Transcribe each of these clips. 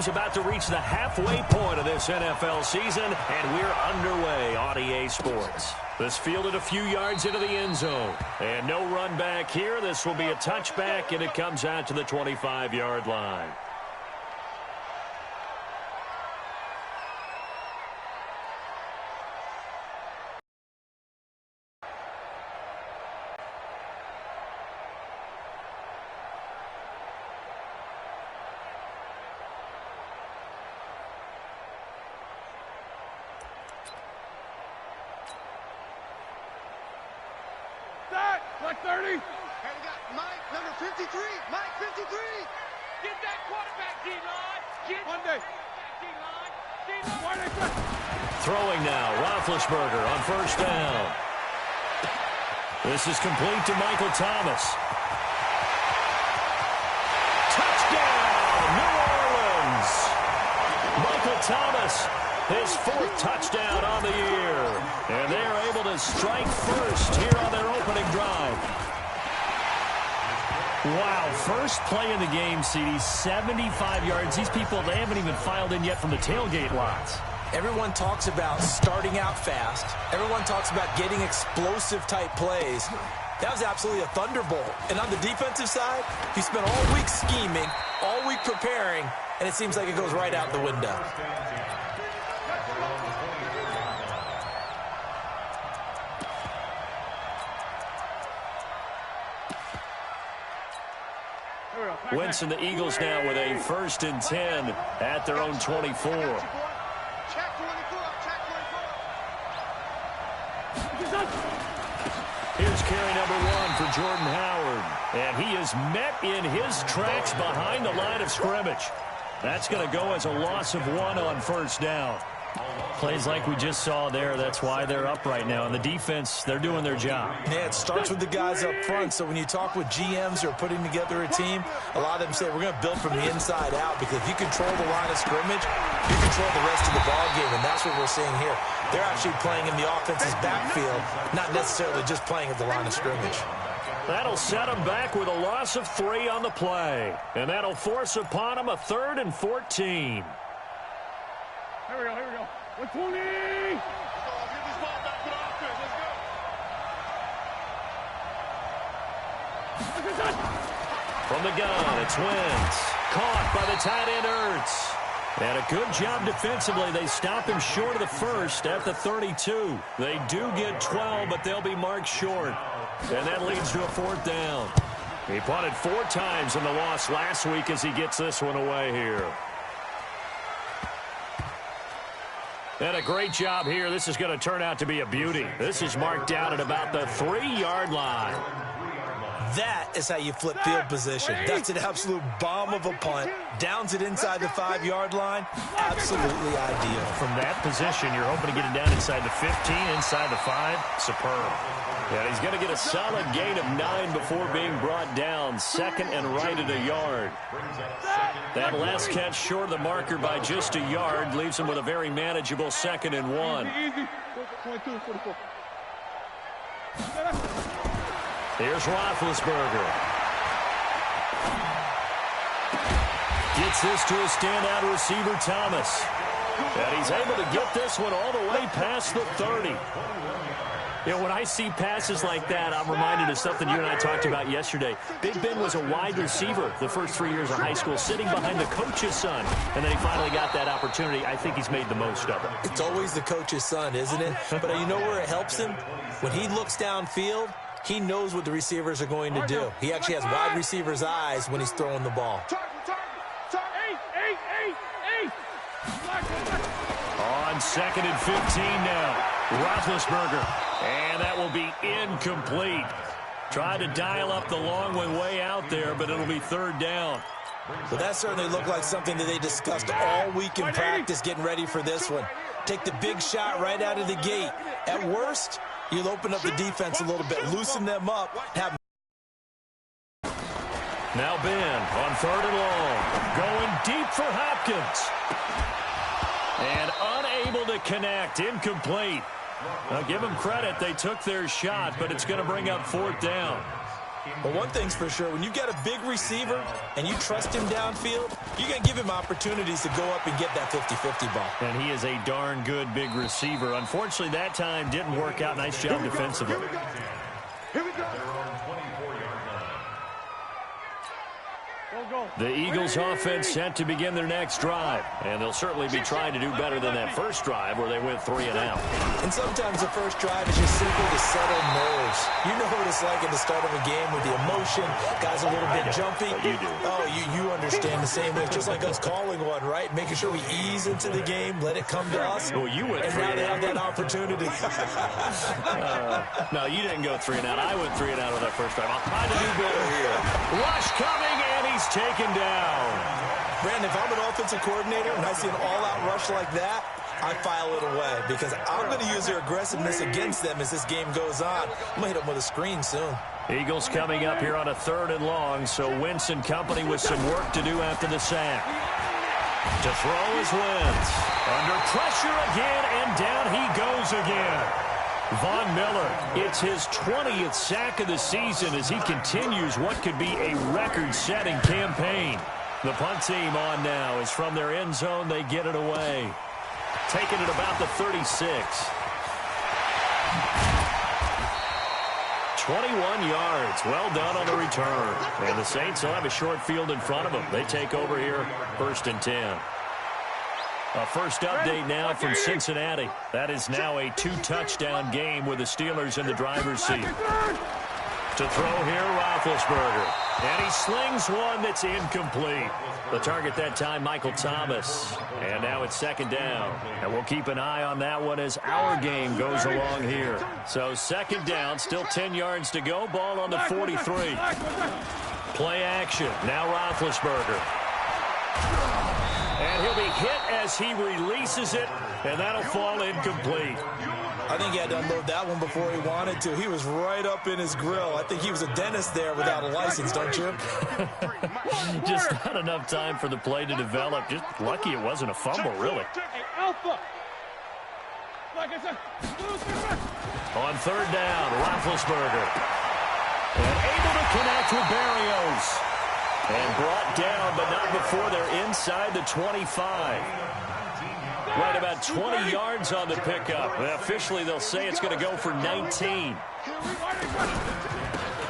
game's about to reach the halfway point of this NFL season, and we're underway on EA Sports. This fielded a few yards into the end zone, and no run back here. This will be a touchback, and it comes out to the 25-yard line. Like 30. Hey, we got Mike, number 53. Mike, 53. Get that quarterback, D-line. Get Monday. that D-line. Throwing now, Roethlisberger on first down. This is complete to Michael Thomas. Touchdown, New Orleans. Michael Thomas, his 4th touchdown on the year. And they are able to strike first here on their opening drive. Wow, first play in the game, CD, 75 yards. These people, they haven't even filed in yet from the tailgate lots. Everyone talks about starting out fast. Everyone talks about getting explosive-type plays. That was absolutely a thunderbolt. And on the defensive side, you spent all week scheming, all week preparing, and it seems like it goes right out the window. Wentz and the Eagles now with a 1st and 10 at their own 24. Check 24. Here's carry number 1 for Jordan Howard. And he is met in his tracks behind the line of scrimmage. That's going to go as a loss of 1 on first down. Plays like we just saw there, that's why they're up right now. And the defense, they're doing their job. Yeah, it starts with the guys up front. So when you talk with GMs who are putting together a team, a lot of them say we're going to build from the inside out, because if you control the line of scrimmage, you control the rest of the ball game, and that's what we're seeing here. They're actually playing in the offense's backfield, not necessarily just playing at the line of scrimmage. That'll set them back with a loss of 3 on the play. And that'll force upon them a 3rd and 14. Here we go. 120. Let's get this ball back to the offense. Let's go. From the gun, it's Wentz. Caught by the tight end, Ertz. And a good job defensively. They stop him short of the 1st at the 32. They do get 12, but they'll be marked short. And that leads to a 4th down. He punted 4 times in the loss last week as he gets this one away here. And a great job here. This is going to turn out to be a beauty. This is marked down at about the 3-yard line. That is how you flip field position. That's an absolute bomb of a punt. Downs it inside the 5-yard line. Absolutely ideal. From that position, you're hoping to get it down inside the 15, inside the 5. Superb. Yeah, he's going to get a solid gain of 9 before being brought down. 2nd and right at a yard. That last catch short of the marker by just a yard leaves him with a very manageable 2nd and 1. Here's Roethlisberger. Gets this to a standout receiver, Thomas. And he's able to get this one all the way past the 30. You know, when I see passes like that, I'm reminded of something you and I talked about yesterday. Big Ben was a wide receiver the first 3 years of high school, sitting behind the coach's son. And then he finally got that opportunity. I think he's made the most of it. It's always the coach's son, isn't it? But you know where it helps him? When he looks downfield, he knows what the receivers are going to do. He actually has wide receivers' eyes when he's throwing the ball. On 2nd and 15 now. Roethlisberger. And that will be incomplete. Tried to dial up the long one way out there, but it'll be 3rd down. Well, that certainly looked like something that they discussed all week in practice, getting ready for this one. Take the big shot right out of the gate. At worst, you'll open up the defense a little bit, loosen them up. Now Ben on 3rd and long. Going deep for Hopkins. And unable to connect. Incomplete. Now, give them credit. They took their shot, but it's going to bring up 4th down. Well, one thing's for sure, when you've got a big receiver and you trust him downfield, you're going to give him opportunities to go up and get that 50-50 ball. And he is a darn good big receiver. Unfortunately, that time didn't work out. Nice job defensively. Here we go. The Eagles offense set to begin their next drive. And they'll certainly be trying to do better than that first drive where they went 3 and out. And sometimes the first drive is just simply to settle nerves. You know what it's like at the start of a game with the emotion. Guys a little bit jumpy. You do. Oh, you understand the same way. It's just like us calling one, right? Making sure we ease into the game, let it come to us. Well, you went and 3 now and they out. have that opportunity. No, you didn't go 3 and out. I went 3 and out on that first drive. I'll try to do better here. Rush coming, and he's taken down. Brandon, if I'm an offensive coordinator and I see an all-out rush like that, I file it away because I'm going to use their aggressiveness against them as this game goes on. I'm going to hit them with a screen soon. Eagles coming up here on a 3rd and long, so Wentz and company with some work to do after the sack. To throw is Wentz. Under pressure again, and down he goes again. Von Miller, it's his 20th sack of the season as he continues what could be a record-setting campaign. The punt team on now is from their end zone. They get it away. Taking it about the 36. 21 yards. Well done on the return. And the Saints will have a short field in front of them. They take over here, 1st and 10. A first update now from Cincinnati. That is now a 2-touchdown game with the Steelers in the driver's seat. To throw here, Roethlisberger. And he slings one that's incomplete. The target that time, Michael Thomas. And now it's 2nd down. And we'll keep an eye on that one as our game goes along here. So 2nd down, still 10 yards to go. Ball on the 43. Play action. Now Roethlisberger. And he'll be hit as he releases it, and that'll fall incomplete. I think he had to unload that one before he wanted to. He was right up in his grill. I think he was a dentist there without a license, don't you? Just not enough time for the play to develop. Just lucky it wasn't a fumble, really. On 3rd down, Roethlisberger. And able to connect with Berrios. And brought down, but not before they're inside the 25. Right about 20 yards on the pickup. And officially, they'll say it's going to go for 19.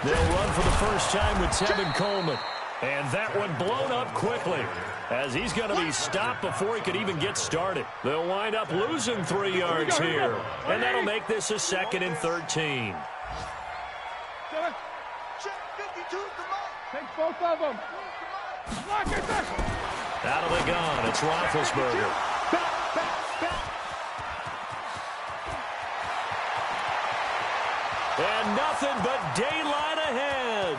They'll run for the first time with Tevin Coleman. And that one blown up quickly as he's going to be stopped before he could even get started. They'll wind up losing 3 yards here. And that'll make this a 2nd and 13. Take both of them. Out of the gun, it's Roethlisberger. And nothing but daylight ahead.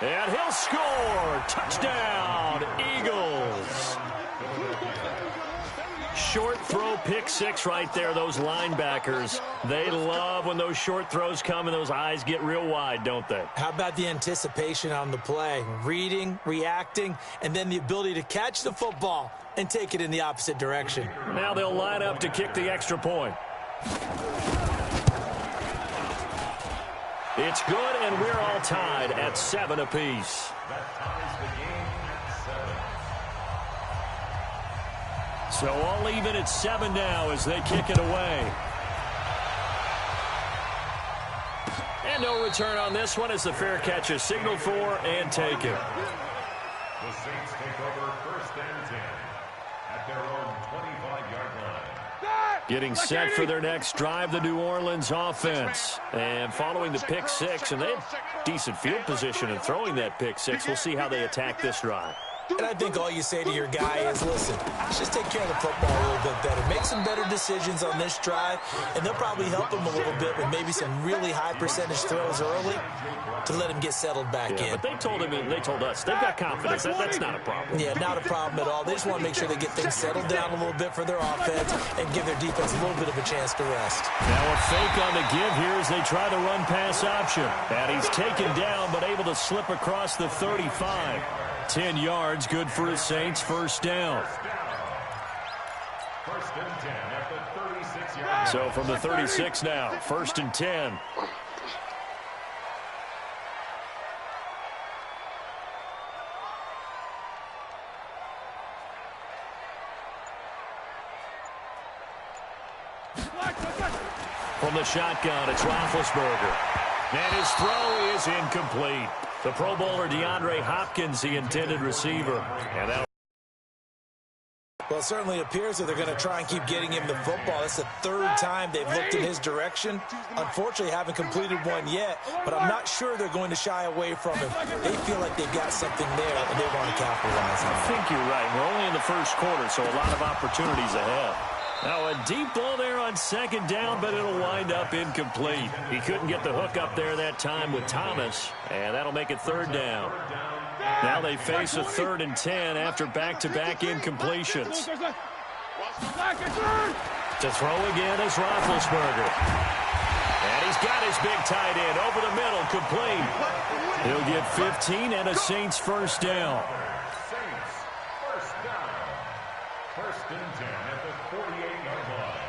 And he'll score. Touchdown, Eagles. Short throw, pick 6 right there. Those linebackers, they love when those short throws come and those eyes get real wide, don't they? How about the anticipation on the play? Reading, reacting, and then the ability to catch the football and take it in the opposite direction. Now they'll line up to kick the extra point. It's good, and we're all tied at 7 apiece. So all even at 7 now as they kick it away. And no return on this one as the fair catch is signaled for and taken. The Saints take over 1st and 10 at their own 25-yard line. Getting set for their next drive, the New Orleans offense. And following the pick 6, and they had decent field position in throwing that pick 6. We'll see how they attack this drive. And I think all you say to your guy is, listen, let's just take care of the football a little bit better. Make some better decisions on this drive, and they'll probably help him a little bit with maybe some really high percentage throws early to let him get settled back in. But they told him, and they told us, they've got confidence. That's not a problem. Yeah, not a problem at all. They just want to make sure they get things settled down a little bit for their offense and give their defense a little bit of a chance to rest. Now a fake on the give here as they try the run-pass option. And he's taken down, but able to slip across the 35. 10 yards, good for his Saints, 1st down. 1st and 10 at the 36-yard. So from the 36 now, 1st and 10. From the shotgun, it's Roethlisberger. And his throw is incomplete. The Pro Bowler DeAndre Hopkins, the intended receiver. And that. Well, it certainly appears that they're going to try and keep getting him the football. That's the third time they've looked in his direction. Unfortunately, haven't completed one yet, but I'm not sure they're going to shy away from him. They feel like they've got something there, and they want to capitalize on it. I think you're right. We're only in the first quarter, so a lot of opportunities ahead. Now, a deep ball there on second down, but it'll wind up incomplete. He couldn't get the hook up there that time with Thomas, and that'll make it third down. Now they face a 3rd and 10 after back-to-back incompletions. To throw again is Roethlisberger. And he's got his big tight end over the middle, complete. He'll get 15 and a Saints first down. Saints first down. 1st and 10 at the 48-yard line.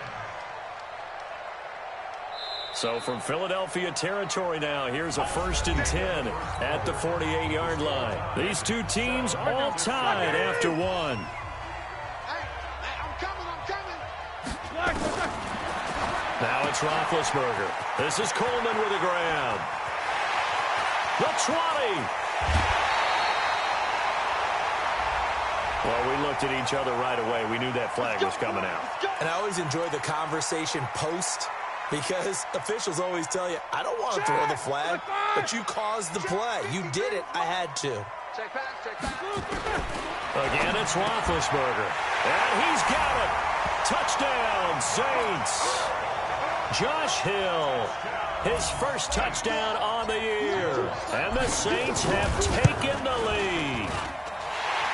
So from Philadelphia territory now, here's a 1st and 10 at the 48-yard line. These two teams all tied after one. Hey, I'm coming. Now it's Roethlisberger. This is Coleman with a grab. The 20. Well, we looked at each other right away. We knew that flag was coming out. And I always enjoy the conversation post, because officials always tell you, I don't want to throw the flag, but you caused the play. You did it. I had to. Check pass, check pass. Again, it's Roethlisberger. And he's got it. Touchdown, Saints. Josh Hill, his first touchdown on the year. And the Saints have taken the lead.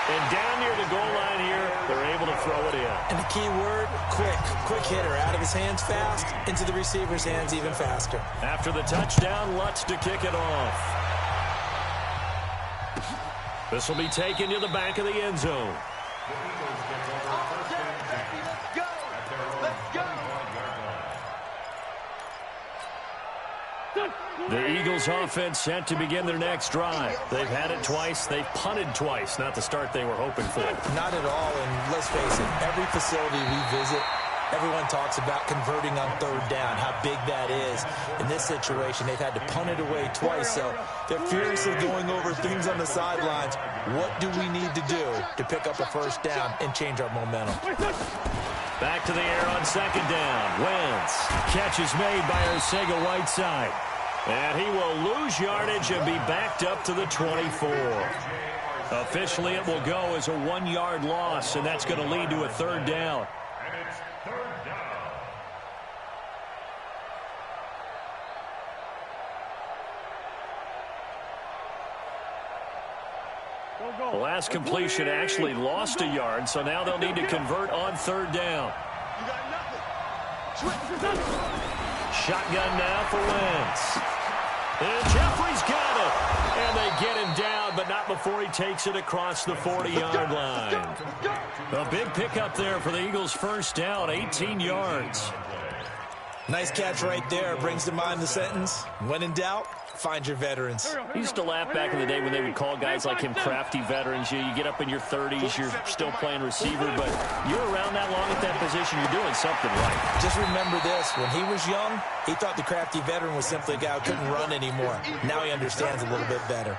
And down near the goal line here, they're able to throw it in. And the key word, quick. Quick hitter. Out of his hands fast, into the receiver's hands even faster. After the touchdown, Lutz to kick it off. This will be taken to the back of the end zone. The Eagles offense set to begin their next drive. They've had it twice. They've punted twice. Not the start they were hoping for. Not at all, and let's face it, every facility we visit, everyone talks about converting on 3rd down, how big that is. In this situation, they've had to punt it away twice, so they're furiously going over things on the sidelines. What do we need to do to pick up a 1st down and change our momentum? Back to the air on 2nd down. Wentz. Catch is made by Arcega-Whiteside. And he will lose yardage and be backed up to the 24. Officially, it will go as a 1-yard loss, and that's going to lead to a 3rd down. And it's 3rd down. The last completion actually lost a yard, so now they'll need to convert on 3rd down. You got nothing. Shotgun now for Wentz. And Jeffrey's got it. And they get him down, but not before he takes it across the 40-yard line. A big pickup there for the Eagles' first down, 18 yards. Nice catch right there. Brings to mind the sentence, when in doubt, find your veterans. He used to laugh back in the day when they would call guys like him crafty veterans. You get up in your 30s, you're still playing receiver, but you're around that long at that position, you're doing something right. Just remember this, when he was young, he thought the crafty veteran was simply a guy who couldn't run anymore. Now he understands a little bit better.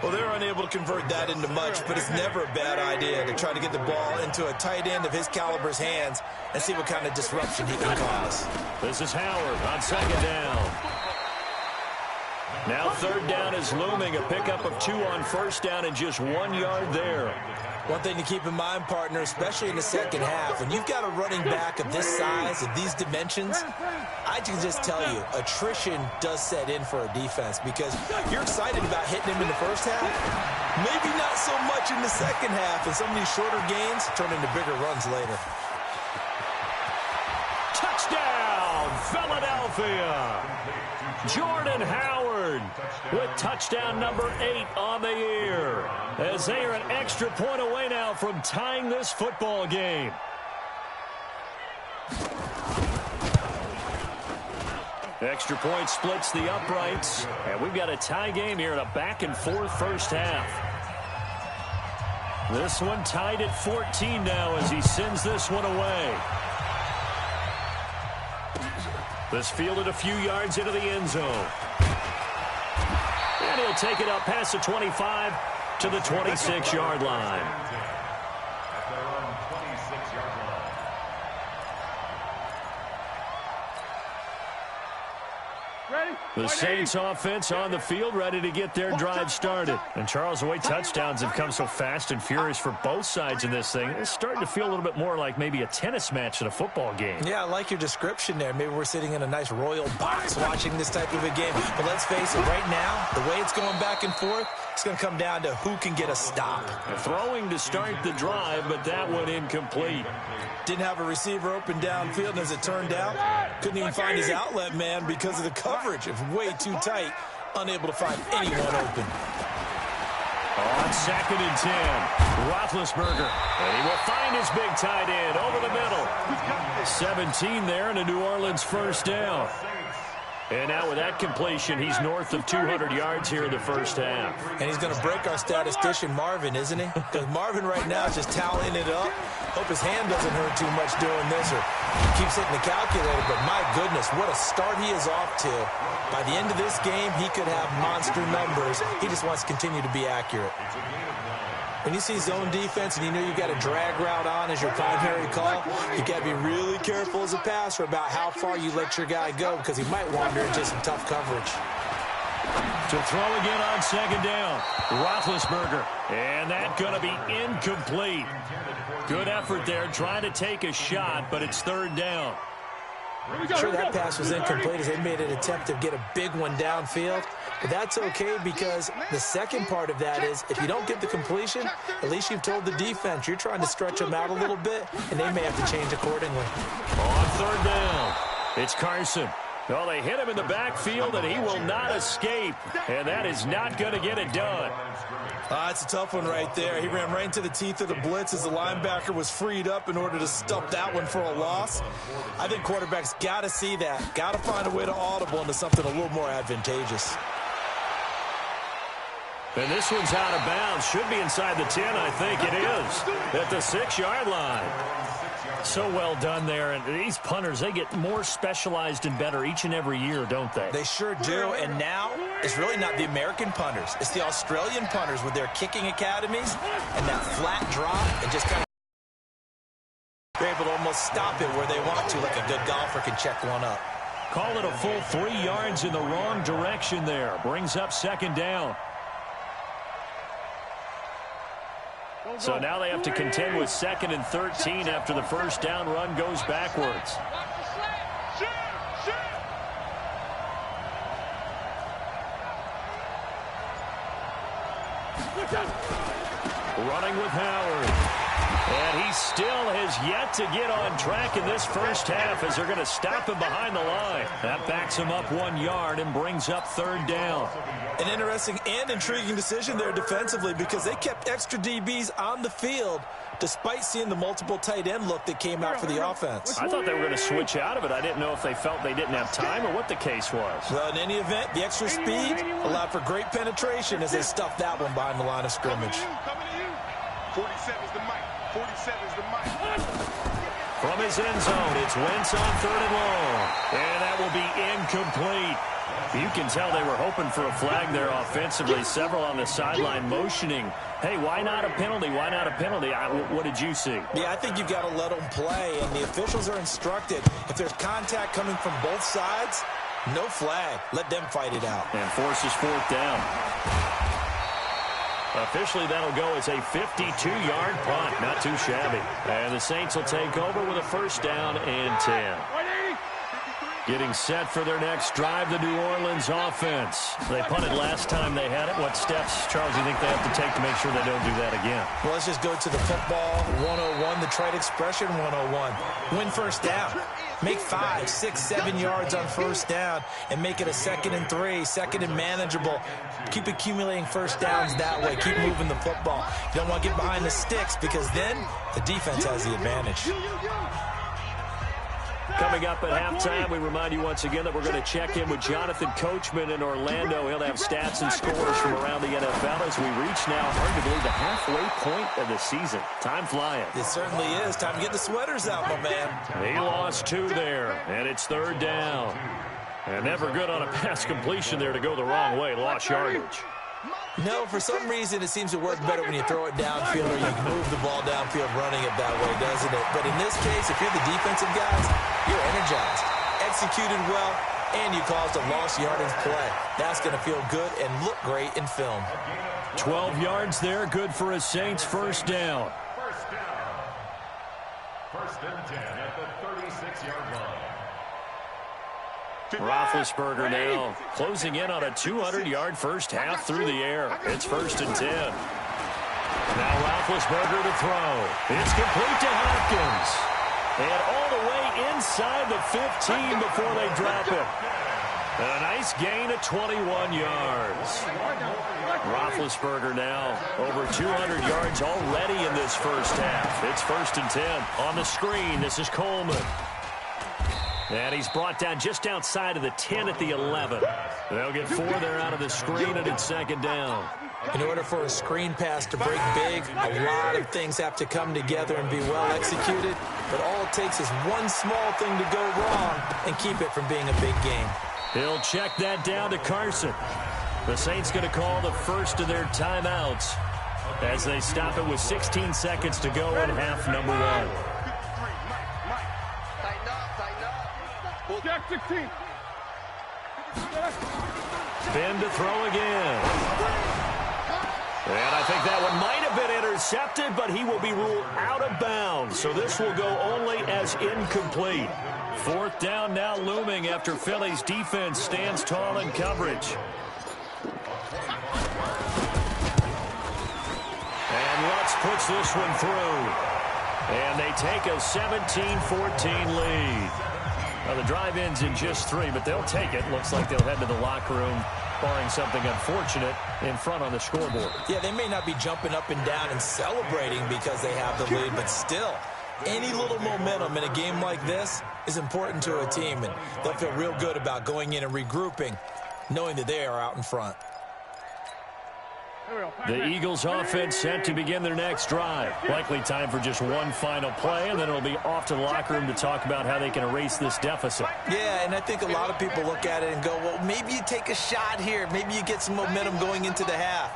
Well, they're unable to convert that into much, but it's never a bad idea to try to get the ball into a tight end of his caliber's hands and see what kind of disruption he can cause. This is Howard on 2nd down. Now 3rd down is looming, a pickup of 2 on 1st down and just 1 yard there. One thing to keep in mind, partner, especially in the second half, when you've got a running back of this size, of these dimensions, I can just tell you, attrition does set in for a defense because you're excited about hitting him in the first half, maybe not so much in the second half, and some of these shorter gains turn into bigger runs later. Touchdown, Philadelphia! Jordan Howard with touchdown number 8 on the year, as they are an extra point away now from tying this football game. Extra point splits the uprights, and we've got a tie game here in a back-and-forth first half. This one tied at 14 now as he sends this one away. This fielded a few yards into the end zone. And he'll take it up past the 25 to the 26-yard line. At their own 26-yard line. The Saints offense on the field, ready to get their drive started. And Charles, the way touchdowns have come so fast and furious for both sides in this thing, it's starting to feel a little bit more like maybe a tennis match in a football game. Yeah, I like your description there. Maybe we're sitting in a nice royal box watching this type of a game. But let's face it, right now, the way it's going back and forth, it's going to come down to who can get a stop. Throwing to start the drive, but that one incomplete. Didn't have a receiver open downfield, and as it turned out, couldn't even find his outlet man because of the coverage. It was way too tight, unable to find anyone open. On 2nd and 10, Roethlisberger, and he will find his big tight end over the middle. 17 there, and a New Orleans first down. And now with that completion, he's north of 200 yards here in the first half. And he's going to break our statistician Marvin, isn't he? Because Marvin right now is just toweling it up. Hope his hand doesn't hurt too much doing this or keeps hitting the calculator. But my goodness, what a start he is off to. By the end of this game, he could have monster numbers. He just wants to continue to be accurate. When you see zone defense and you know you got a drag route on as your primary call, you got to be really careful as a passer about how far you let your guy go because he might wander into some tough coverage. To throw again on 2nd down, Roethlisberger, and that's going to be incomplete. Good effort there trying to take a shot, but it's 3rd down. Sure, that pass was incomplete as they made an attempt to get a big one downfield. But that's okay because the second part of that is if you don't get the completion, at least you've told the defense you're trying to stretch them out a little bit, and they may have to change accordingly. On 3rd down, it's Carson. Well, they hit him in the backfield, and he will not escape. And that is not going to get it done. It's a tough one right there. He ran right into the teeth of the blitz as the linebacker was freed up in order to stuff that one for a loss. I think quarterbacks got to see that. Got to find a way to audible into something a little more advantageous. And this one's out of bounds. Should be inside the 10, I think it is. At the 6-yard line. So well done there. And these punters, they get more specialized and better each and every year, don't they? They sure do. And now it's really not the American punters. It's the Australian punters with their kicking academies and that flat drop and just kind of they're able to almost stop it where they want to, like a good golfer can check one up. Call it a full 3 yards in the wrong direction there. Brings up 2nd down. So now they have to contend with 2nd and 13 after the first down run goes backwards. Running with Howard. And he still has yet to get on track in this first half as they're going to stop him behind the line. That backs him up 1 yard and brings up 3rd down. An interesting and intriguing decision there defensively because they kept extra DBs on the field despite seeing the multiple tight end look that came out for the offense. I thought they were going to switch out of it. I didn't know if they felt they didn't have time or what the case was. Well, in any event, the extra speed allowed for great penetration as they stuffed that one behind the line of scrimmage. 47's the mic. 47's the mic. From his end zone, it's Wentz on 3rd and long. And that will be incomplete. You can tell they were hoping for a flag there offensively. Several on the sideline motioning. Hey, why not a penalty? Why not a penalty? What did you see? Yeah, I think you've got to let them play. And the officials are instructed, if there's contact coming from both sides, no flag. Let them fight it out. And forces 4th down. Officially, that'll go as a 52-yard punt. Not too shabby. And the Saints will take over with a first down and 10. Getting set for their next drive, the New Orleans offense. They punted last time they had it. What steps, Charles, do you think they have to take to make sure they don't do that again? Well, let's just go to the football 101, the trade expression 101. Win first down. Make 5, 6, 7 yards on first down and make it a 2nd and 3, 2nd and manageable. Keep accumulating first downs that way. Keep moving the football. You don't want to get behind the sticks because then the defense has the advantage. Coming up at halftime, we remind you once again that we're going to check in with Jonathan Coachman in Orlando. He'll have stats and scores from around the NFL as we reach now, hard to believe, the halfway point of the season. Time flying. It certainly is. Time to get the sweaters out, my man. He lost 2 there, and it's 3rd down. And never good on a pass completion there to go the wrong way. Lost yardage. No, for some reason, it seems to work better when you throw it downfield or you move the ball downfield running it that way, doesn't it? But in this case, if you're the defensive guys, you're energized, executed well, and you caused a lost yardage play. That's going to feel good and look great in film. 12 yards there, good for a Saints first down. First and 10 at the 36-yard line. Roethlisberger now closing in on a 200-yard first half through the air. It's 1st and 10. Now Roethlisberger to throw. It's complete to Hopkins. And all the way inside the 15 before they drop it. A nice gain of 21 yards. Roethlisberger now over 200 yards already in this first half. It's 1st and 10. On the screen, this is Coleman. And he's brought down just outside of the 10 at the 11. They'll get 4 there out of the screen, and it's 2nd down. In order for a screen pass to break big, a lot of things have to come together and be well executed. But all it takes is one small thing to go wrong and keep it from being a big game. He'll check that down to Carson. The Saints going to call the first of their timeouts as they stop it with 16 seconds to go in half number 1. Jack 16. Ben to throw again. And I think that one might have been intercepted, but he will be ruled out of bounds. So this will go only as incomplete. 4th down now looming after Philly's defense stands tall in coverage. And Lutz puts this one through. And they take a 17-14 lead. Well, the drive ends in just 3, but they'll take it. Looks like they'll head to the locker room, barring something unfortunate, in front on the scoreboard. Yeah, they may not be jumping up and down and celebrating because they have the lead, but still, any little momentum in a game like this is important to a team, and they'll feel real good about going in and regrouping, knowing that they are out in front. The Eagles offense set to begin their next drive. Likely time for just one final play, and then it'll be off to the locker room to talk about how they can erase this deficit. Yeah, and I think a lot of people look at it and go, well, maybe you take a shot here. Maybe you get some momentum going into the half.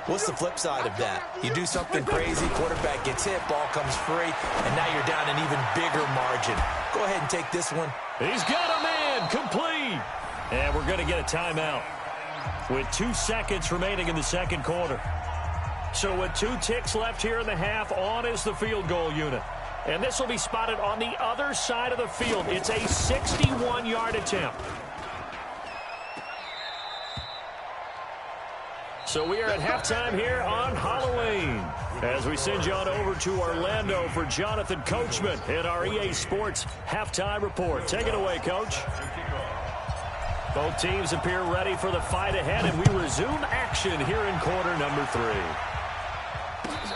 What's the flip side of that? You do something crazy, quarterback gets hit, ball comes free, and now you're down an even bigger margin. Go ahead and take this one. He's got a man, complete. And we're going to get a timeout with 2 seconds remaining in the second quarter. So with 2 ticks left here in the half, on is the field goal unit. And this will be spotted on the other side of the field. It's a 61-yard attempt. So we are at halftime here on Halloween as we send you on over to Orlando for Jonathan Coachman in our EA Sports Halftime Report. Take it away, Coach. Both teams appear ready for the fight ahead, and we resume action here in quarter number 3.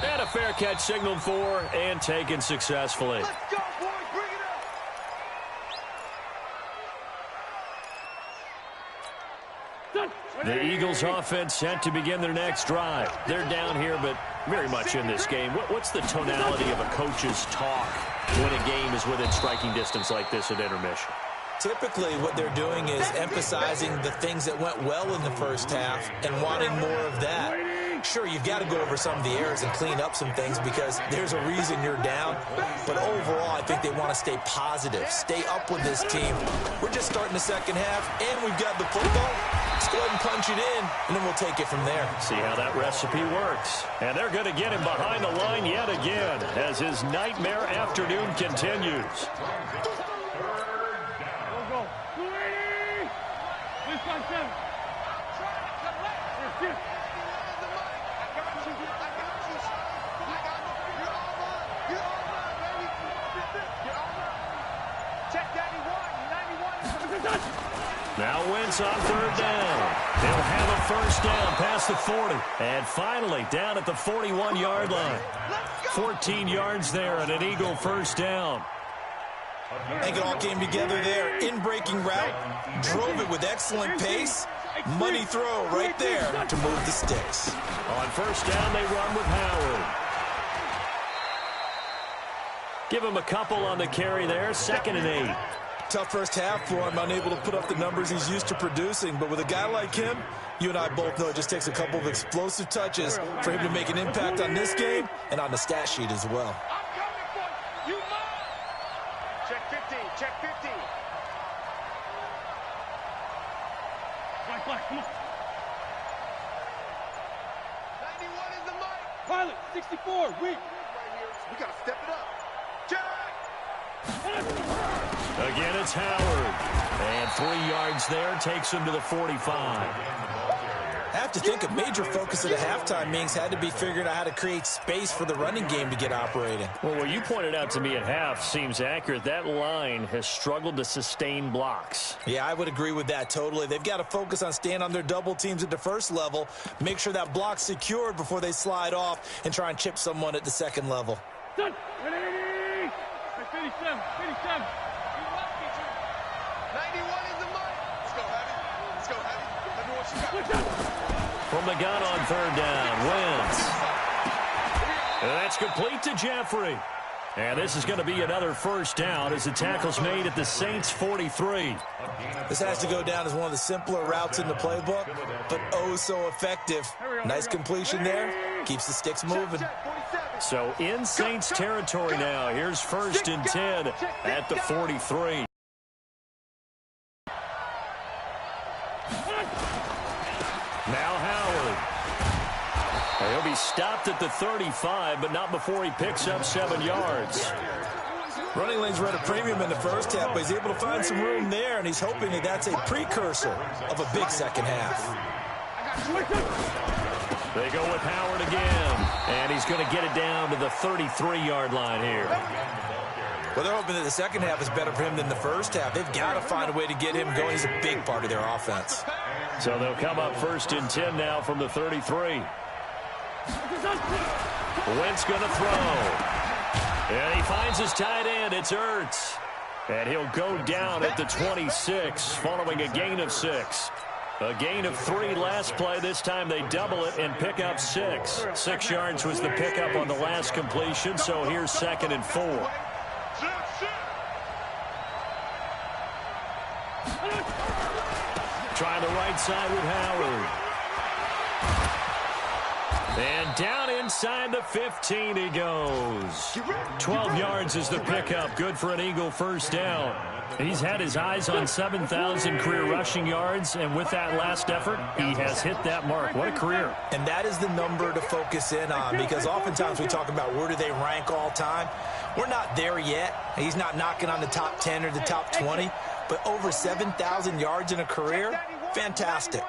And a fair catch signaled for and taken successfully. Let's go, boys. Bring it up. The Eagles offense set to begin their next drive. They're down here, but very much in this game. What's the tonality of a coach's talk when a game is within striking distance like this at intermission? Typically, what they're doing is emphasizing the things that went well in the first half and wanting more of that. Sure, you've got to go over some of the errors and clean up some things because there's a reason you're down. But overall, I think they want to stay positive, stay up with this team. We're just starting the second half, and we've got the football. Let's go ahead and punch it in, and then we'll take it from there. See how that recipe works. And they're going to get him behind the line yet again as his nightmare afternoon continues. Now Wentz on 3rd down. He'll have a first down past the 40. And finally down at the 41-yard line. 14 yards there and an Eagle first down. I think it all came together there. In-breaking route, drove it with excellent pace. Money throw right there to move the sticks. On first down, they run with Howard. Give him a couple on the carry there, 2nd and 8. Tough first half for him, unable to put up the numbers he's used to producing. But with a guy like him, you and I both know it just takes a couple of explosive touches for him to make an impact on this game and on the stat sheet as well. I'm coming for you. You must. Check 50. Check 50. Come on. 91 is the mic. Pilot, 64, weak. Right here. We got to step it up. Check. Again, it's Howard. And 3 yards there takes him to the 45. I have to think a major focus of the halftime meetings had to be figuring out how to create space for the running game to get operating. Well, what you pointed out to me at half seems accurate. That line has struggled to sustain blocks. Yeah, I would agree with that totally. They've got to focus on staying on their double teams at the first level, make sure that block's secured before they slide off and try and chip someone at the second level. Done. 57. 91 is the mic. Let's go, Heavy. Let's go, Heavy. Let me what you got. From the gun on 3rd down, Wentz. And that's complete to Jeffrey. And this is going to be another first down as the tackle's made at the Saints' 43. This has to go down as one of the simpler routes in the playbook, but oh so effective. Nice completion there. Keeps the sticks moving. So in Saints territory now. Here's 1st and 10 at the 43. Now Howard. He'll be stopped at the 35, but not before he picks up 7 yards. Running lanes were at a premium in the first half, but he's able to find some room there, and he's hoping that that's a precursor of a big second half. They go with Howard again, and he's going to get it down to the 33-yard line here. Well, they're hoping that the second half is better for him than the first half. They've got to find a way to get him going. He's a big part of their offense. So they'll come up 1st and 10 now from the 33. Wentz going to throw. And he finds his tight end. It's Ertz. And he'll go down at the 26 following a gain of 6. A gain of 3 last play. This time they double it and pick up 6. 6 yards was the pickup on the last completion, so here's 2nd and 4. Trying the right side with Howard. And down inside the 15 he goes. 12 yards is the pickup. Good for an Eagle first down. He's had his eyes on 7,000 career rushing yards, and with that last effort, he has hit that mark. What a career. And that is the number to focus in on, because oftentimes we talk about where do they rank all time. We're not there yet. He's not knocking on the top 10 or the top 20, but over 7,000 yards in a career, fantastic.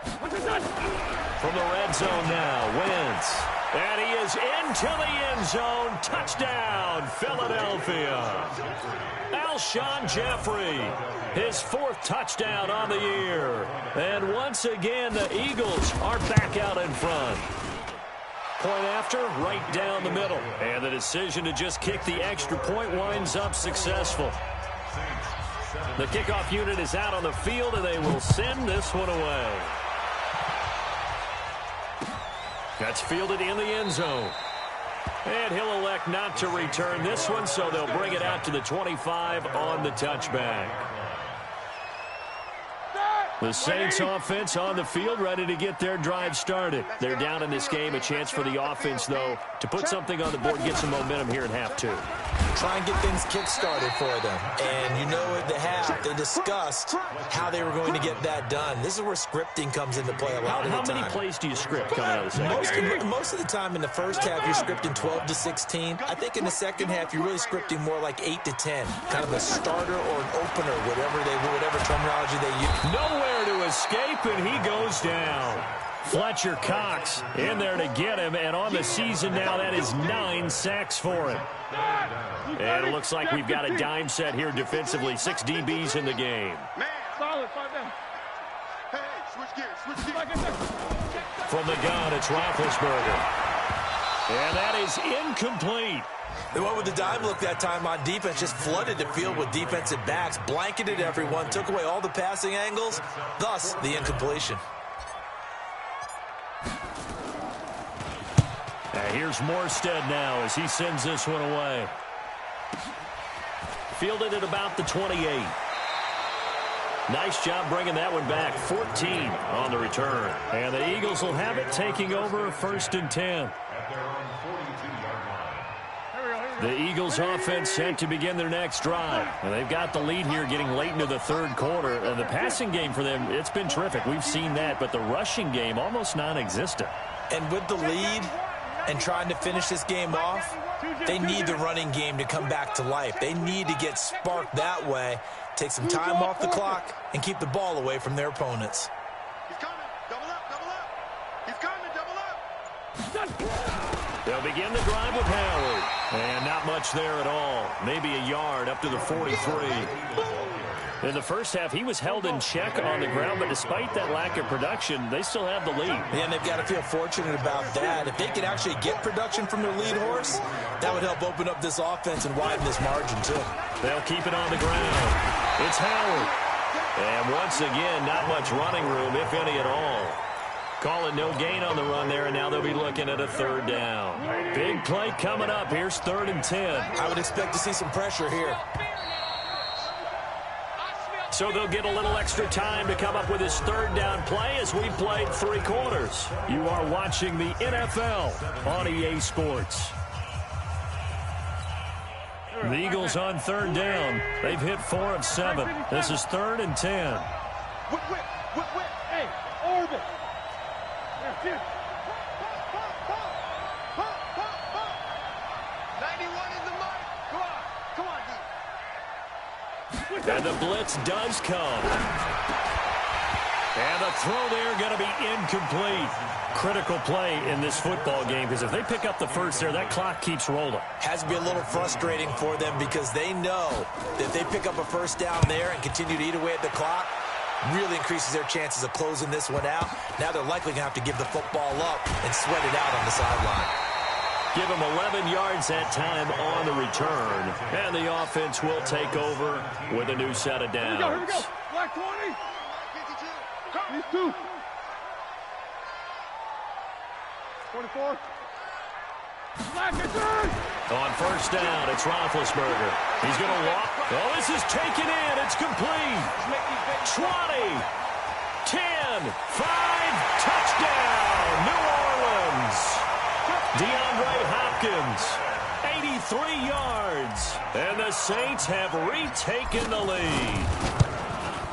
From the red zone now, Wentz. And he is into the end zone. Touchdown, Philadelphia. Alshon Jeffrey, his 4th touchdown on the year. And once again, the Eagles are back out in front. Point after, right down the middle. And the decision to just kick the extra point winds up successful. The kickoff unit is out on the field, and they will send this one away. That's fielded in the end zone. And he'll elect not to return this one, so they'll bring it out to the 25 on the touchback. The Saints offense on the field, ready to get their drive started. They're down in this game. A chance for the offense, though, to put something on the board, get some momentum here in half 2. Try and get things kick-started for them. And you know at the half, they discussed how they were going to get that done. This is where scripting comes into play a lot of the time. How many plays do you script coming out of the second? Most of the time in the first half, you're scripting 12 to 16. I think in the second half, you're really scripting more like 8 to 10. Kind of a starter or an opener, whatever terminology they use. Nowhere to escape, and he goes down. Fletcher Cox in there to get him, and on the season now, that is 9 sacks for him. And it looks like we've got a dime set here defensively. 6 DBs in the game. Solid, 5 down. Hey, switch gears. From the gun, it's Roethlisberger. And that is incomplete. They went with the dime look that time on defense, just flooded the field with defensive backs, blanketed everyone, took away all the passing angles, thus the incompletion. Here's Morstead now as he sends this one away. Fielded at about the 28. Nice job bringing that one back. 14 on the return. And the Eagles will have it taking over 1st and 10. The Eagles offense set to begin their next drive. And they've got the lead here getting late into the 3rd quarter. And the passing game for them, it's been terrific. We've seen that. But the rushing game, almost non-existent. And with the lead and trying to finish this game off, they need the running game to come back to life. They need to get sparked that way, take some time off the clock, and keep the ball away from their opponents. He's coming. Double up, double up. He's coming, double up. They'll begin the drive with Howard. And not much there at all. Maybe a yard up to the 43. In the first half, he was held in check on the ground, but despite that lack of production, they still have the lead. Yeah, and they've got to feel fortunate about that. If they could actually get production from their lead horse, that would help open up this offense and widen this margin, too. They'll keep it on the ground. It's Howard. And once again, not much running room, if any at all. Calling no gain on the run there, and now they'll be looking at a 3rd down. Big play coming up. Here's 3rd and 10. I would expect to see some pressure here. So they'll get a little extra time to come up with his 3rd down play as we've played 3 quarters. You are watching the NFL on EA Sports. The Eagles on 3rd down. They've hit 4 of 7. This is 3rd and 10. Whip. Hey, orbit. Here. 91 in the mud. Come on, D. And the blitz does come. And the throw there going to be incomplete. Critical play in this football game because if they pick up the first there, that clock keeps rolling. Has to be a little frustrating for them because they know that if they pick up a 1st down there and continue to eat away at the clock, really increases their chances of closing this one out. Now they're likely going to have to give the football up and sweat it out on the sideline. Give them 11 yards that time on the return. And the offense will take over with a new set of downs. Here we go. Black 20. These 2. 24. Black and turn. On 1st down, it's Roethlisberger. He's going to walk. Oh, this is taken in. It's complete. 20, 10, 5, touchdown, New Orleans. DeAndre Hopkins, 83 yards. And the Saints have retaken the lead.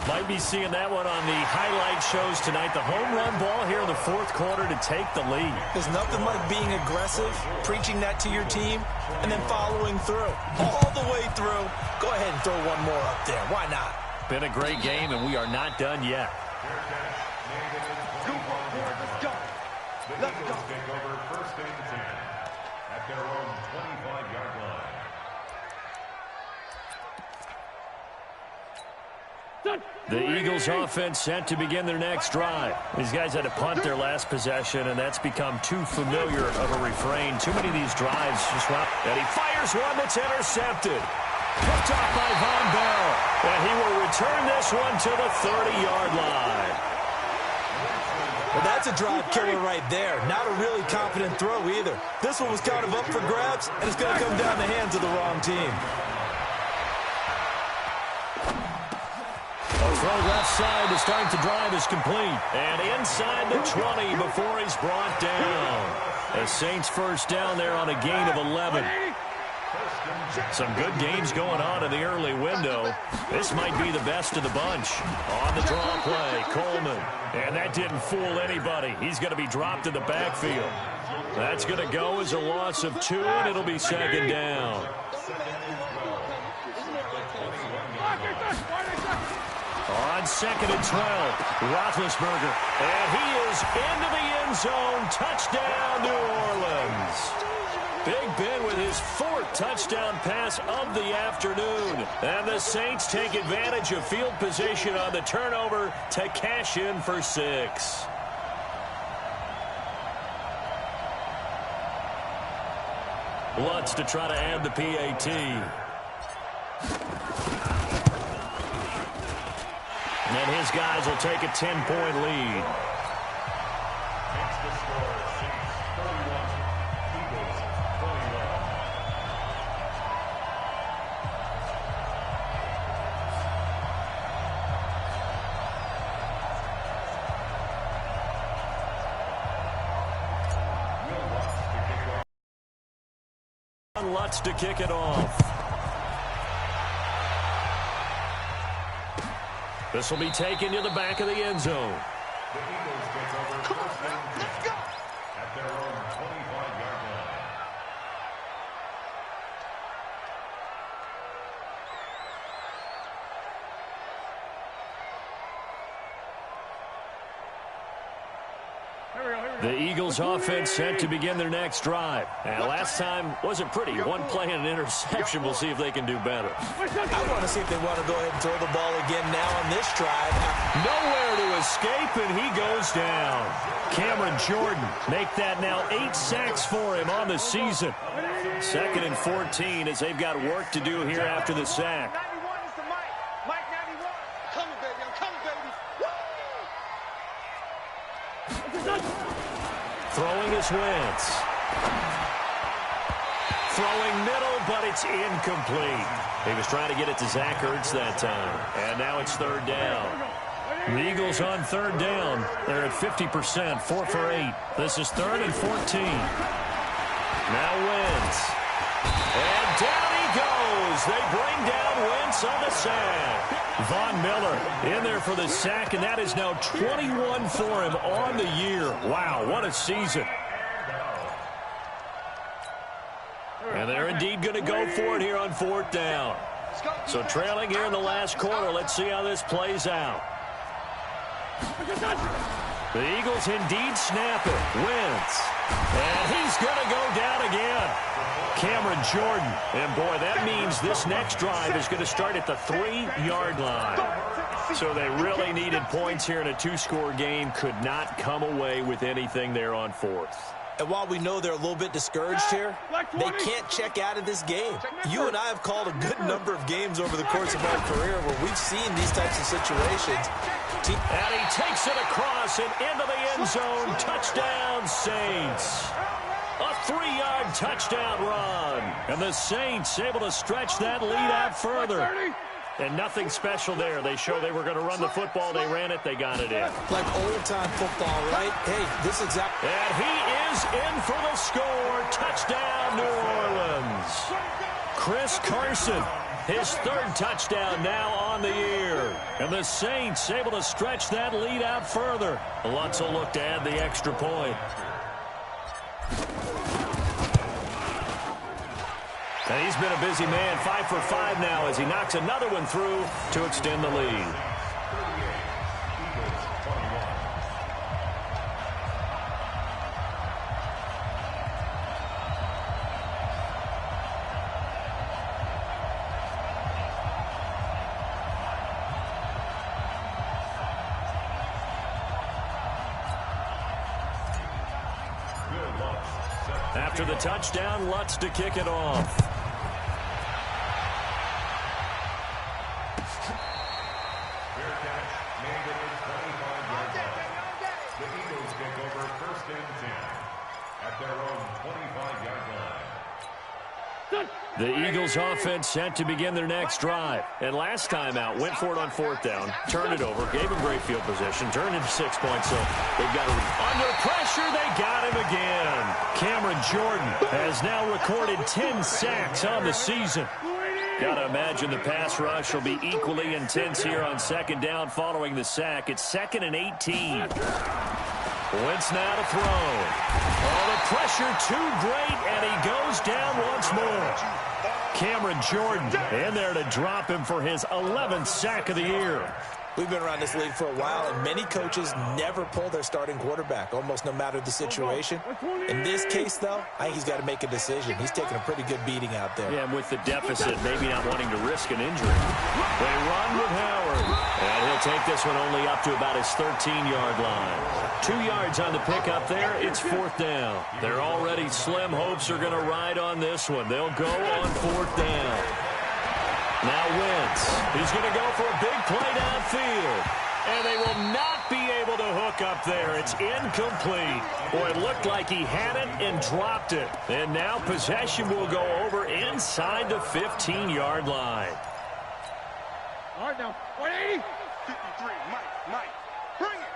Might be seeing that one on the highlight shows tonight. The home run ball here in the 4th quarter to take the lead. There's nothing like being aggressive, preaching that to your team, and then following through. All the way through. Go ahead and throw one more up there. Why not? Been a great game, and we are not done yet. The Eagles take over 1st and 10 at their own 25-yard line. The Eagles offense set to begin their next drive. These guys had to punt their last possession, and that's become too familiar of a refrain. Too many of these drives just went, and he fires one that's intercepted. Picked off by Von Bell, and he will return this one to the 30-yard line. Well, that's a drive killer right there. Not a really confident throw either. This one was kind of up for grabs, and it's going to come down the hands of the wrong team. Throw left side to start the drive is complete. And inside the 20 before he's brought down. The Saints 1st down there on a gain of 11. Some good games going on in the early window. This might be the best of the bunch. On the draw play, Coleman. And that didn't fool anybody. He's going to be dropped in the backfield. That's going to go as a loss of 2, and it'll be 2nd down. On 2nd and 12, Roethlisberger. And he is into the end zone. Touchdown, New Orleans. Big Ben with his 4th touchdown pass of the afternoon. And the Saints take advantage of field position on the turnover to cash in for 6. Lutz to try to add the PAT. And his guys will take a 10-point lead. Makes the score Saints 31, Eagles 21. Lutz to kick it off. This will be taken to the back of the end zone. The Eagles take over first and 10 at their own 25-yard line. The Eagles offense set to begin their next drive. And last time wasn't pretty. One play and an interception. We'll see if they can do better. I want to see if they want to go ahead and throw the ball again now on this drive. Nowhere to escape, and he goes down. Cameron Jordan make that now 8 sacks for him on the season. 2nd and 14 as they've got work to do here after the sack. 91 is the Mike. Mike 91. Coming, baby. I'm coming, baby. Throwing is Wentz. Throwing middle, but it's incomplete. He was trying to get it to Zach Ertz that time. And now it's 3rd down. The Eagles on 3rd down. They're at 50%, 4 for 8. This is 3rd and 14. Now Wentz. And down he goes. They bring down Wentz on the sack. Von Miller in there for the sack, and that is now 21 for him on the year. Wow, what a season. And they're indeed going to go for it here on 4th down. So trailing here in the last quarter. Let's see how this plays out. The Eagles indeed snap it. Wentz. And he's going to go down again. Cameron Jordan. And, boy, that means this next drive is going to start at the 3-yard line. So they really needed points here in a 2-score game. Could not come away with anything there on 4th. And while we know they're a little bit discouraged here, they can't check out of this game. You and I have called a good number of games over the course of our career where we've seen these types of situations. And he takes it across and into the end zone. Touchdown, Saints. A 3-yard touchdown run. And the Saints able to stretch that lead out further. And nothing special there. They show they were going to run the football. They ran it. They got it in. Like old-time football, right? Hey, this is exactly... And he is in for the score. Touchdown, New Orleans. Chris Carson, his 3rd touchdown now on the year. And the Saints able to stretch that lead out further. Lutz will look to add the extra point. And he's been a busy man, 5 for 5 now as he knocks another one through to extend the lead. After the touchdown, Lutz to kick it off. The Eagles offense set to begin their next drive. And last time out, went for it on 4th down, turned it over, gave him great field position, turned into 6 points. So they've got him under pressure. They got him again. Cameron Jordan has now recorded 10 sacks on the season. Got to imagine the pass rush will be equally intense here on 2nd down following the sack. It's 2nd and 18. Wentz now to throw. Oh, the pressure too great, and he goes down once more. Cameron Jordan in there to drop him for his 11th sack of the year. We've been around this league for a while, and many coaches never pull their starting quarterback, almost no matter the situation. In this case, though, I think he's got to make a decision. He's taking a pretty good beating out there. Yeah, and with the deficit, maybe not wanting to risk an injury. They run with Howard, and he'll take this one only up to about his 13-yard line. 2 yards on the pickup there. It's 4th down. They're already slim hopes are going to ride on this one. They'll go on 4th down. Now Wentz. He's going to go for a big play downfield. And they will not be able to hook up there. It's incomplete. Boy, it looked like he had it and dropped it. And now possession will go over inside the 15-yard line. All right, now, 180. 53, Mike. Bring it.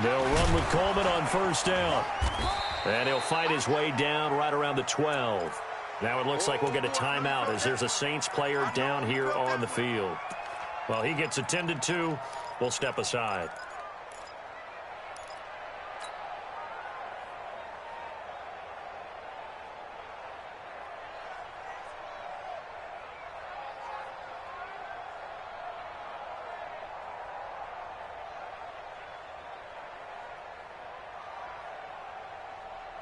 They'll run with Coleman on 1st down. And he'll fight his way down right around the 12. Now it looks like we'll get a timeout as there's a Saints player down here on the field. Well, he gets attended to. We'll step aside.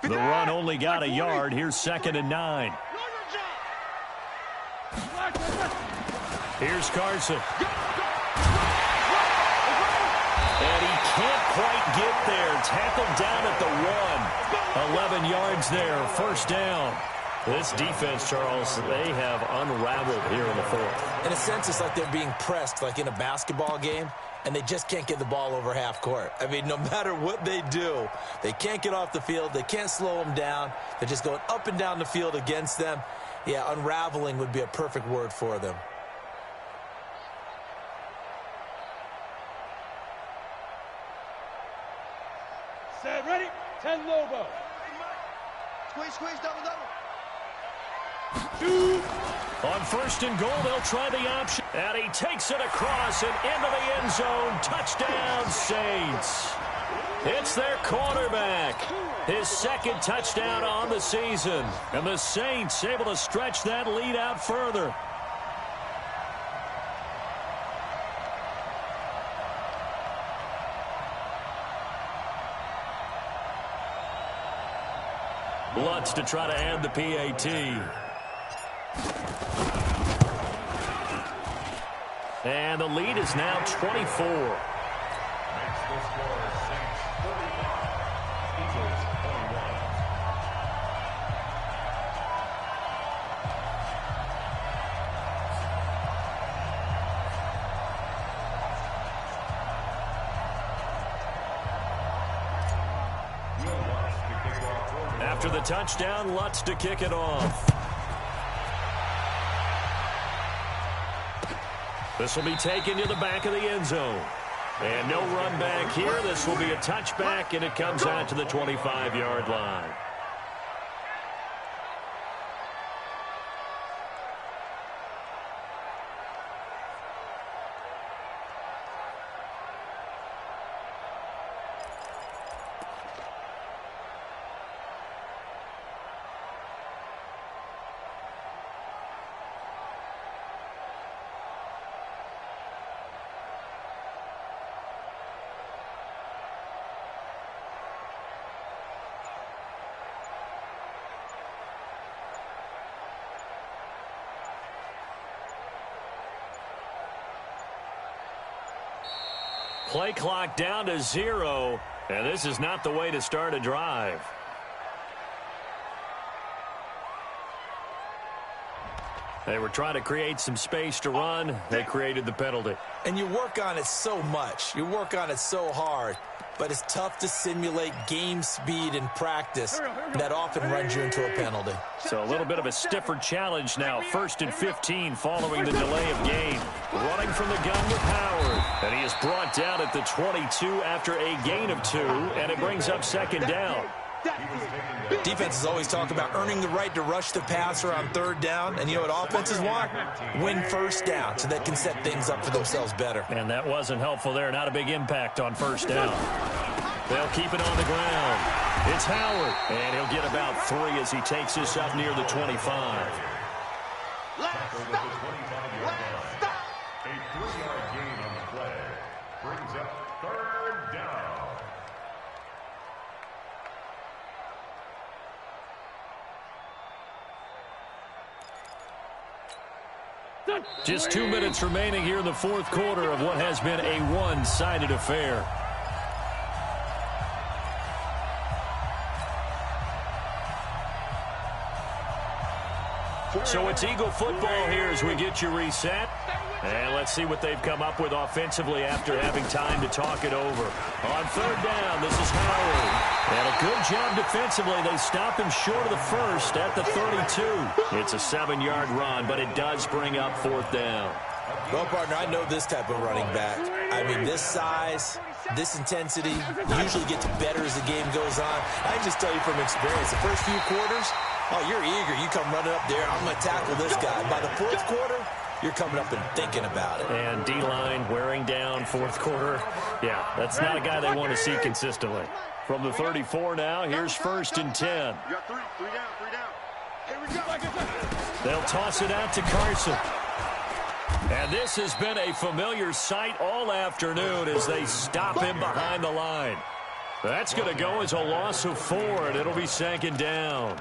The run only got a yard. Here's 2nd and 9. Here's Carson. And he can't quite get there. Tackled down at the 1. 11 yards there. 1st down. This defense, Charles, they have unraveled here in the 4th. In a sense, it's like they're being pressed like in a basketball game, and they just can't get the ball over half court. I mean, no matter what they do, they can't get off the field. They can't slow them down. They're just going up and down the field against them. Yeah, unraveling would be a perfect word for them. Set, ready, 10 Lobo. Squeeze, double. On 1st and goal, they'll try the option. And he takes it across and into the end zone. Touchdown, Saints. It's their quarterback. His 2nd touchdown on the season. And the Saints able to stretch that lead out further. Lutz to try to add the PAT. And the lead is now 24. Makes the score Saints 45, Eagles 21. After the touchdown, Lutz to kick it off. This will be taken to the back of the end zone. And no run back here. This will be a touchback, and it comes out to the 25-yard line. Play clock down to 0, and this is not the way to start a drive. They were trying to create some space to run. They created the penalty. And you work on it so much. You work on it so hard. But it's tough to simulate game speed in practice. That often runs you into a penalty. So a little bit of a stiffer challenge now. 1st and 15 following the delay of game. Running from the gun with Howard. And he is brought down at the 22 after a gain of 2. And it brings up 2nd down. Defenses always talk about earning the right to rush the passer on 3rd down. And you know what offenses want? Win 1st down so they can set things up for themselves better. And that wasn't helpful there. Not a big impact on 1st down. They'll keep it on the ground. It's Howard. And he'll get about 3 as he takes this up near the 25. A 3-yard gain on the play brings up third down. Just 2 minutes remaining here in the fourth quarter of what has been a one-sided affair. So it's Eagle football here as we get you reset. And let's see what they've come up with offensively after having time to talk it over. On third down, this is Howard. And a good job defensively. They stop him short of the first at the 32. It's a 7-yard run, but it does bring up fourth down. Well, partner, I know this type of running back. I mean, this size, this intensity usually gets better as the game goes on. I can just tell you from experience, the first few quarters, oh, you're eager. You come running up there. I'm going to tackle this guy. By the fourth quarter, you're coming up and thinking about it. And D-line wearing down fourth quarter. Yeah, that's not a guy they want to see consistently. From the 34 now, here's first and 10. You got three down. Here we go. They'll toss it out to Carson. And this has been a familiar sight all afternoon as they stop him behind the line. That's going to go as a loss of 4, and it'll be second down.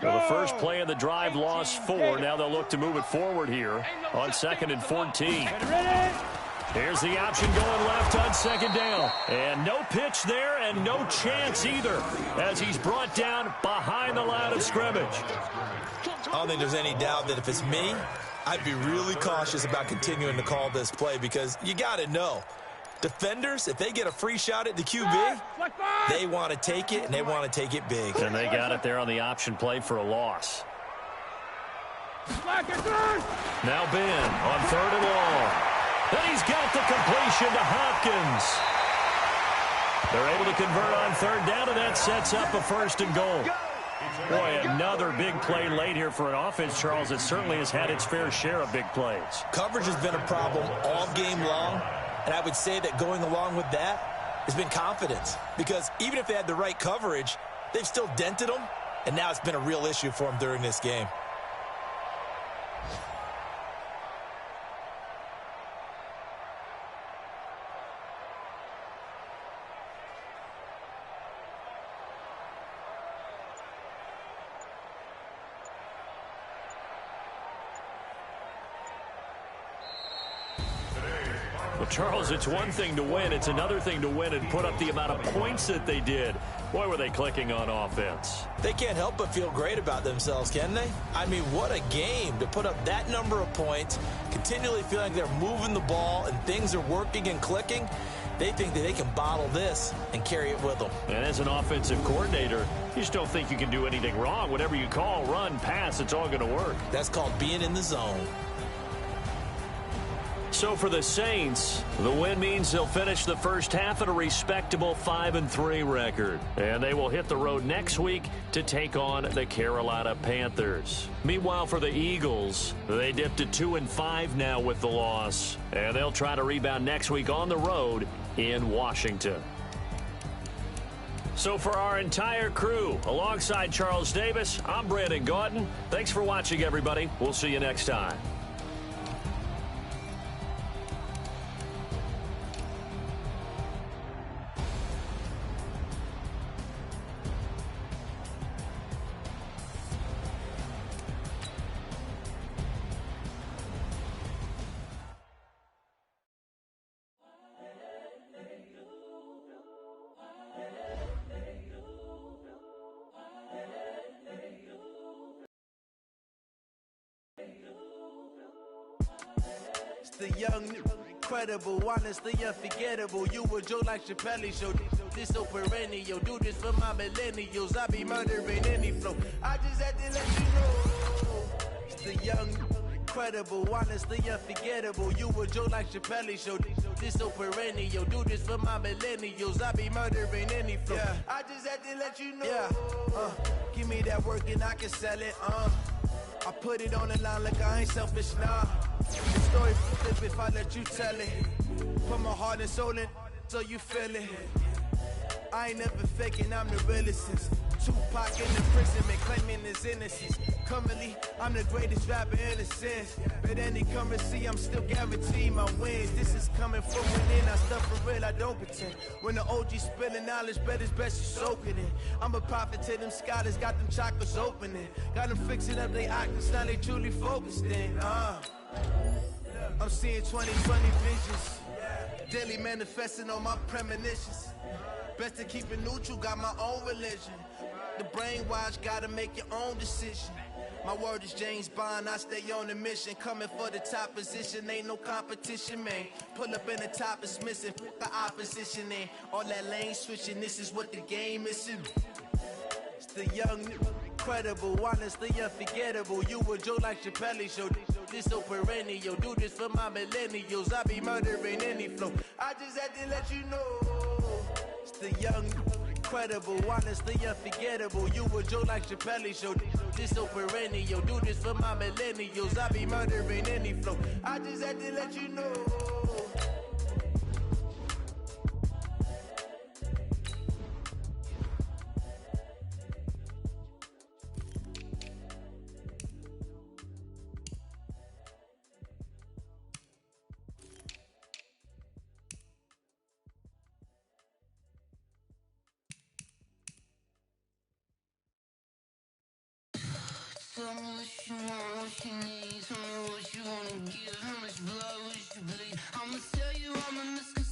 Well, the first play of the drive lost 4. Now they'll look to move it forward here on 2nd and 14. Here's the option going left on second down. And no pitch there and no chance either as he's brought down behind the line of scrimmage. I don't think there's any doubt that if it's me, I'd be really cautious about continuing to call this play because you got to know. Defenders, if they get a free shot at the QB, they want to take it, and they want to take it big. And they got it there on the option play for a loss. Now Ben on 3rd and long. Then he's got the completion to Hopkins. They're able to convert on 3rd down, and that sets up a 1st and goal. Boy, another big play late here for an offense, Charles, that certainly has had its fair share of big plays. Coverage has been a problem all game long. And I would say that going along with that has been confidence. Because even if they had the right coverage, they've still dented them. And now it's been a real issue for them during this game. Well, Charles, it's one thing to win. It's another thing to win and put up the amount of points that they did. Boy, were they clicking on offense. They can't help but feel great about themselves, can they? I mean, what a game to put up that number of points, continually feeling they're moving the ball and things are working and clicking. They think that they can bottle this and carry it with them. And as an offensive coordinator, you just don't think you can do anything wrong. Whatever you call, run, pass, it's all going to work. That's called being in the zone. So for the Saints, the win means they'll finish the first half at a respectable 5-3 record. And they will hit the road next week to take on the Carolina Panthers. Meanwhile, for the Eagles, they dipped to 2-5 now with the loss. And they'll try to rebound next week on the road in Washington. So for our entire crew, alongside Charles Davis, I'm Brandon Gaudin. Thanks for watching, everybody. We'll see you next time. The young, incredible, honestly unforgettable. You a joke like Chappelle Show. This so perennial. Do this for my millennials. I be murdering any flow. I just had to let you know. It's the young, incredible, honestly unforgettable. You a joke like Chappelle Show. This so perennial. Do this for my millennials. I be murdering any flow. I just had to let you know. Give me that work and I can sell it. I put it on the line like I ain't selfish, nah. The story flip if I let you tell it. Put my heart and soul in so you feel it. I ain't never faking, I'm the realest since Tupac in the prison, been claiming his innocence. Currently, I'm the greatest rapper in a sense. But any currency, I'm still guaranteed my wins. This is coming from within, I stuff for real, I don't pretend. When the OG spilling knowledge, bet it's best you soak it in. I'm a prophet to them scholars, got them chakras opening. Got them fixing up they octaves, now they truly focused in. I'm seeing 2020 visions. Daily manifesting on my premonitions. Best to keep it neutral, got my own religion. The brainwash, gotta make your own decision. My word is James Bond, I stay on a mission. Coming for the top position, ain't no competition, man. Pull up in the top is missing, the opposition in. All that lane switching, this is what the game is. It's the young, incredible, honestly unforgettable. You a Joe like Chappelle show. This so perennial, do this for my millennials. I be murdering any flow. I just had to let you know. It's the young, incredible, honestly unforgettable. You a Joe like Chappelle show. This so perennial, do this for my millennials. I be murdering any flow. I just had to let you know. Tell me what you want, what you need. Tell me what you wanna give. How much blood would you bleed? I'ma tell you I'm a misconception.